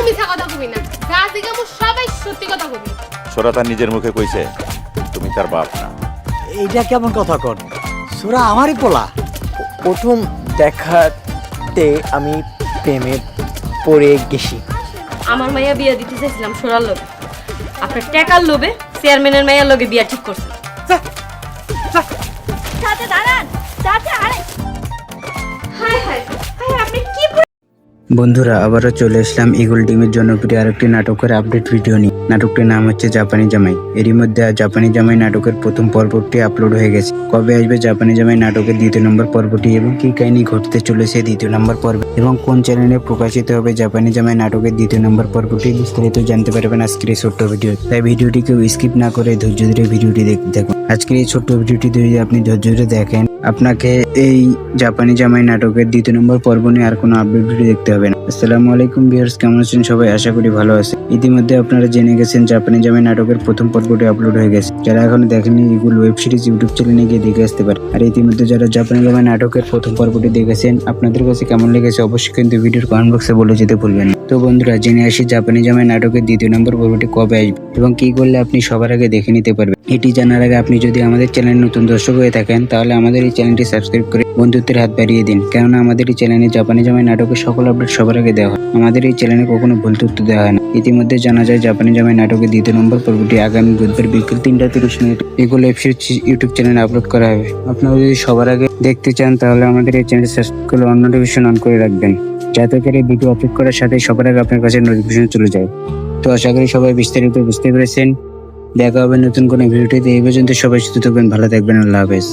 মিছা কথা কবি না, যা জিগামু সবাই সত্যি কথা কবি। সোরা তার নিজের মুখে কইছে তুমি তার বাপ না। এইটা কেমন কথা কর? সোরা আমারই পোলা। প্রথম দেখাতে আমি প্রেমে পড়ে গেছি। আমার মাইয়া বিয়া দিতে চাইছিলাম সোরার লোভে, আপনার টাকার লোভে চেয়ারম্যানের মাইয়ার লগে বিয়া ঠিক করছেন। চাচা দাঁড়ান, চাচা আরে হায় হায় হায়, আপনি কি বন্ধুরা আবারও চলে আসলাম ইগল টিমের জনপ্রিয় আরেকটি নাটকের আপডেট ভিডিও নিয়ে। নাটকটির নাম হচ্ছে জাপানি জামাই। এরই মধ্যে জাপানি জামাই নাটকের প্রথম পর্বটি আপলোড হয়ে গেছে। কবে আসবে জাপানি জামাই নাটকের দ্বিতীয় নম্বর পর্বটি এবং কি কাহিনী ঘটতে চলেছে দ্বিতীয় নম্বর পর্বে এবং কোন চ্যানেলে প্রকাশিত হবে জাপানি জামাই নাটকের দ্বিতীয় নম্বর পর্বটি বিস্তারিত জানতে পারবেন আজকের এই ছোট্ট ভিডিও। তাই ভিডিওটি কেউ স্কিপ না করে ধৈর্য ধরে ভিডিওটি দেখতে থাকুন। আজকের এই ছোট্ট ভিডিওটি যদি আপনি ধৈর্য ধরে দেখেন, আপনাকে এই জাপানি জামাই নাটকের দ্বিতীয় নম্বর পর্ব নিয়ে আর কোনো আপডেট ভিডিও দেখতে হবে না। আসসালামু আলাইকুম ভিউয়ার্স, কেমন আছেন সবাই? আশা করি ভালো আছে। ইতিমধ্যে আপনারা জেনে গেছেন জাপানি জামাই নাটকের প্রথম পর্বটি আপলোড হয়ে গেছে। যারা এখনো দেখেনি এগুলো ওয়েব সিরিজ ইউটিউব চ্যানেলে গিয়ে দেখে আসতে পারে। আর ইতিমধ্যে যারা জাপানি জামাই নাটকের প্রথম পর্বটি দেখেছেন, আপনাদের কাছে কেমন লেগেছে অবশ্যই কিন্তু ভিডিওর কমেন্ট বক্সে বলে যেতে ভুলবেন না। তো বন্ধুরা জেনে আসি জাপানি জামাই নাটকের দ্বিতীয় নম্বর পর্বটি কবে আসবে এবং কি করলে আপনি সবার আগে দেখে নিতে পারবেন। এটি জানার আগে আপনি যদি আমাদের চ্যানেল নতুন দর্শক হয়ে থাকেন তাহলে আমাদের এই চ্যানেলটি সাবস্ক্রাইব করে বন্ধুত্বের হাত বাড়িয়ে দিন, কেননা আমাদের এই চ্যানেলে জাপানি জামাই নাটকের সকল আপডেট সবার আগে দেওয়া হয়। আমাদের এই চ্যানেলে কখনো ভুল তথ্য দেওয়া হয় না। ইতিমধ্যে জানা যায় জাপানি জামাই নাটকের দ্বিতীয় নম্বর পর্বটি আগামী বুধবার বিকেল 3:30 এগুলো ওয়েব সিরিজ ইউটিউব চ্যানেলে আপলোড করা হবে। আপনারা যদি সবার আগে দেখতে চান তাহলে আমাদের এই চ্যানেল সাবস্ক্রাইব করে অন নোটিফিকেশন অন করে রাখবেন, যাতে করে ভিডিও আপলোড করার সাথে সবার আগে আপনার কাছে নোটিফিকেশন চলে যায়। তো আশা করি সবাই বিস্তারিত বুঝতে পেরেছেন। দেখা হবে নতুন কোনো ভিডিওতে। এই পর্যন্ত সবাই সুস্থ থাকবেন, ভালো থাকবেন। আল্লাহ হাফেজ।